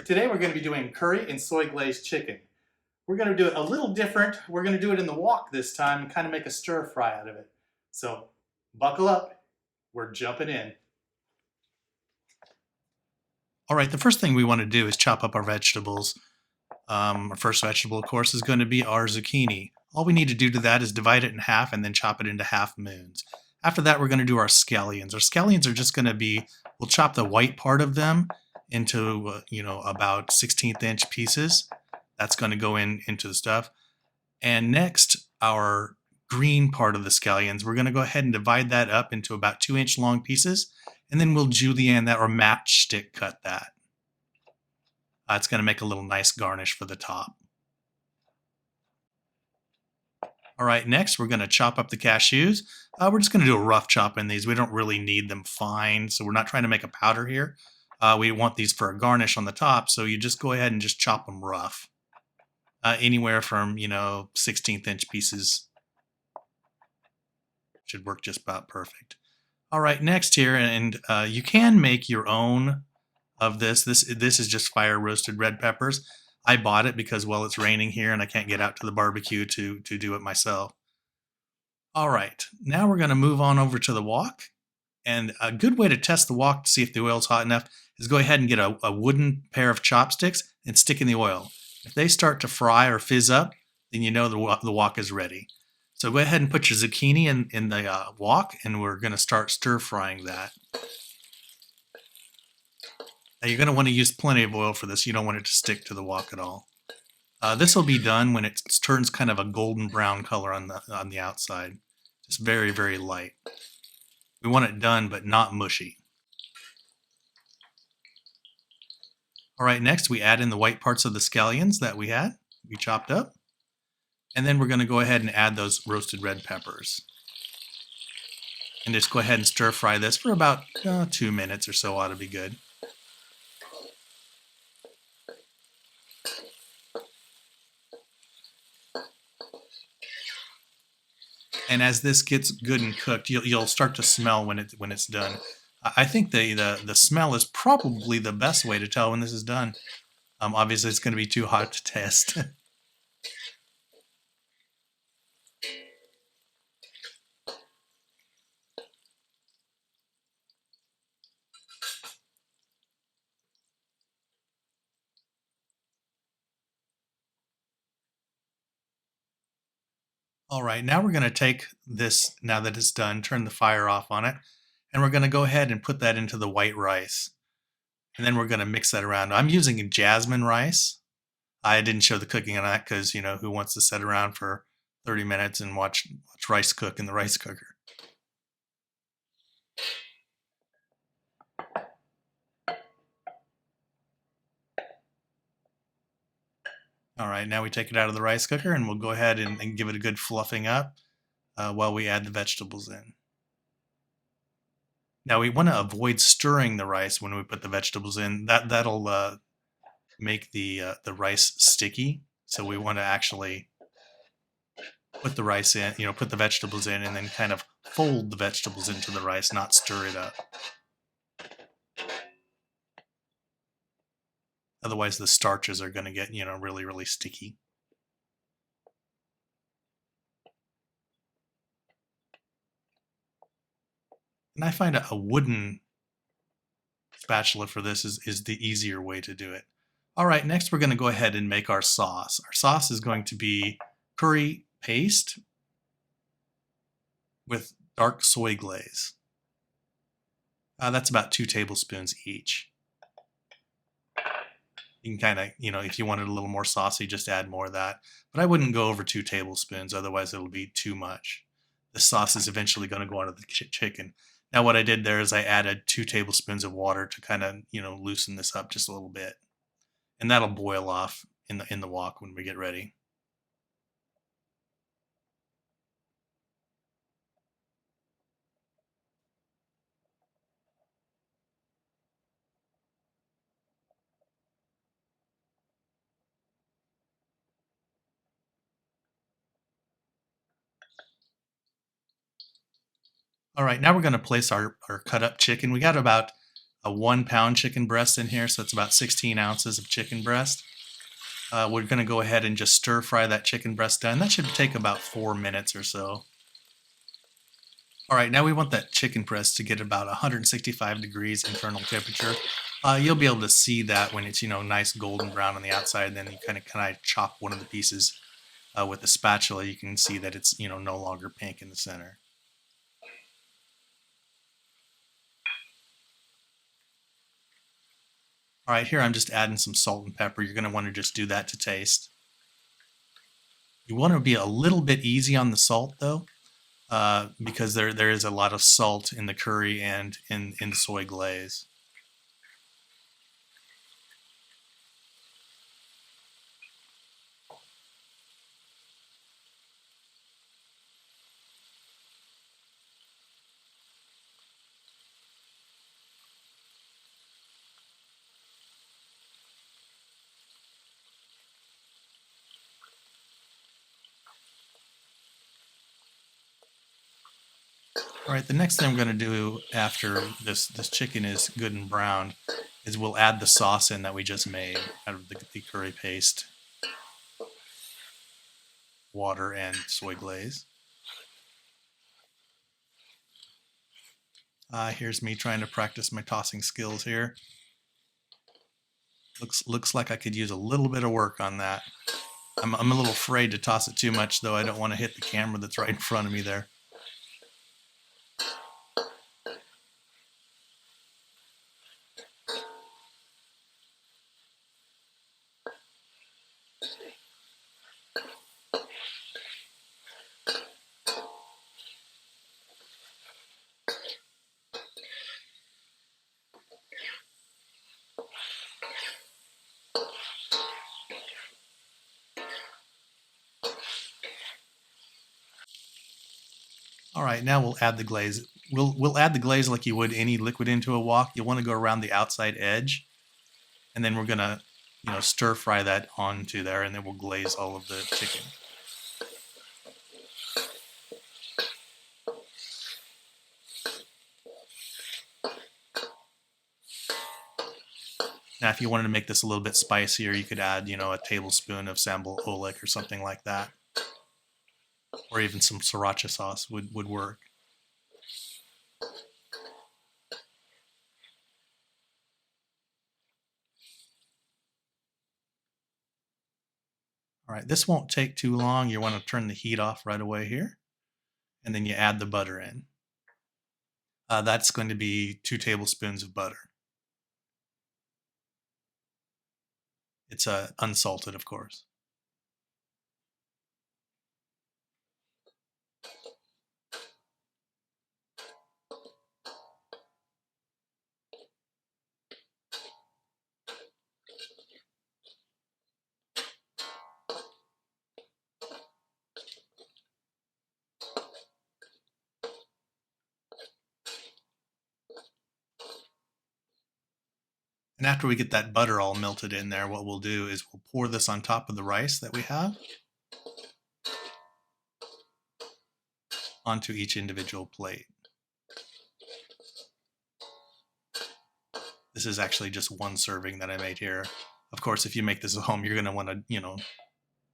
Today we're going to be doing curry and soy glazed chicken. We're going to do it a little different. We're going to do it in the wok this time and kind of make a stir fry out of it. So buckle up. We're jumping in. All right, the first thing we want to do is chop up our vegetables. Our first vegetable, of course, is going to be our zucchini. All we need to do to that is divide it in half and then chop it into half moons. After that, we're going to do our scallions. Our scallions are just going to be, we'll chop the white part of them into, about 1/16 inch pieces. That's going to go into the stuff. And next, our green part of the scallions, we're going to go ahead and divide that up into about 2-inch long pieces. And then we'll julienne that or matchstick cut that. It's going to make a little nice garnish for the top. All right, next we're going to chop up the cashews. We're just going to do a rough chop in these. We don't really need them fine, so we're not trying to make a powder here. We want these for a garnish on the top, so you just go ahead and just chop them rough. Anywhere from, 1/16 inch pieces should work just about perfect. All right, next here, and you can make your own of this. This is just fire roasted red peppers. I bought it because, well, it's raining here and I can't get out to the barbecue to do it myself. All right, now we're going to move on over to the wok. And a good way to test the wok to see if the oil's hot enough is go ahead and get a wooden pair of chopsticks and stick in the oil. If they start to fry or fizz up, then you know the wok is ready. So go ahead and put your zucchini in the wok, and we're going to start stir frying that. Now you're going to want to use plenty of oil for this. You don't want it to stick to the wok at all. This will be done when it turns kind of a golden brown color on the outside. Just very, very light. We want it done, but not mushy. All right, next we add in the white parts of the scallions that we chopped up. And then we're going to go ahead and add those roasted red peppers. And just go ahead and stir fry this for about 2 minutes or so ought to be good. And as this gets good and cooked, you'll start to smell when it's done. I think the smell is probably the best way to tell when this is done. Obviously, it's going to be too hot to test. All right, now we're going to take this, now that it's done, turn the fire off on it, and we're going to go ahead and put that into the white rice. And then we're going to mix that around. I'm using jasmine rice. I didn't show the cooking on that because, who wants to sit around for 30 minutes and watch rice cook in the rice cooker? All right, now we take it out of the rice cooker and we'll go ahead and give it a good fluffing up while we add the vegetables in. Now we want to avoid stirring the rice when we put the vegetables in. That'll make the rice sticky. So we want to actually put the rice in, put the vegetables in, and then kind of fold the vegetables into the rice, not stir it up. Otherwise, the starches are going to get, really, really sticky. And I find a wooden spatula for this is the easier way to do it. All right, next we're going to go ahead and make our sauce. Our sauce is going to be curry paste with dark soy glaze. That's about 2 tablespoons each. You can kind of, if you wanted a little more saucy, just add more of that. But I wouldn't go over 2 tablespoons, otherwise it'll be too much. The sauce is eventually going to go onto the chicken. Now what I did there is I added 2 tablespoons of water to kind of, loosen this up just a little bit. And that'll boil off in the wok when we get ready. All right, now we're going to place our cut up chicken. We got about a 1 pound chicken breast in here, so it's about 16 ounces of chicken breast. We're going to go ahead and just stir fry that chicken breast down. That should take about 4 minutes or so. All right, now we want that chicken breast to get about 165 degrees internal temperature. You'll be able to see that when it's, nice golden brown on the outside, and then you kind of chop one of the pieces with a spatula. You can see that it's, no longer pink in the center. All right, here I'm just adding some salt and pepper. You're going to want to just do that to taste. You want to be a little bit easy on the salt, though, because there is a lot of salt in the curry and in the soy glaze. All right, the next thing I'm going to do after this chicken is good and browned is we'll add the sauce in that we just made out of the curry paste, water, and soy glaze. Here's me trying to practice my tossing skills here. Looks like I could use a little bit of work on that. I'm a little afraid to toss it too much, though. I don't want to hit the camera that's right in front of me there. All right, now we'll add the glaze. We'll add the glaze like you would any liquid into a wok. You'll want to go around the outside edge, and then we're gonna, stir fry that onto there, and then we'll glaze all of the chicken. Now, if you wanted to make this a little bit spicier, you could add, a tablespoon of sambal oelek or something like that. Or even some sriracha sauce would work. All right, this won't take too long. You want to turn the heat off right away here. And then you add the butter in. That's going to be 2 tablespoons of butter. It's unsalted, of course. And after we get that butter all melted in there, what we'll do is we'll pour this on top of the rice that we have onto each individual plate. This is actually just 1 serving that I made here. Of course, if you make this at home, you're going to want to,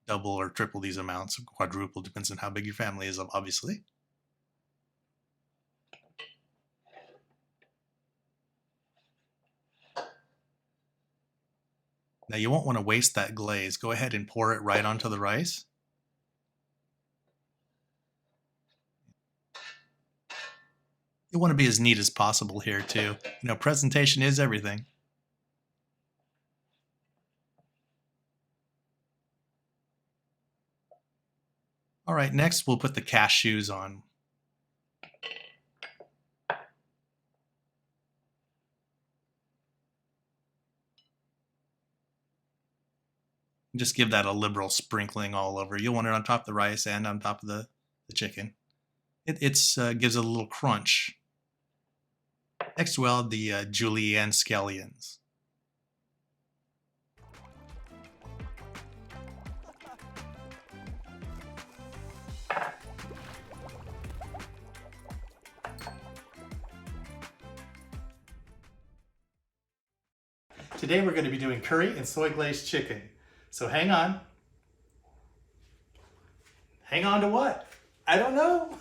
double or triple these amounts, quadruple, depends on how big your family is, obviously. Now, you won't want to waste that glaze. Go ahead and pour it right onto the rice. You want to be as neat as possible here, too. Presentation is everything. All right, next we'll put the cashews on. Just give that a liberal sprinkling all over. You'll want it on top of the rice and on top of the chicken. It gives it a little crunch. Next, we'll add the julienne scallions. Today we're going to be doing curry and soy glazed chicken. So hang on. Hang on to what? I don't know.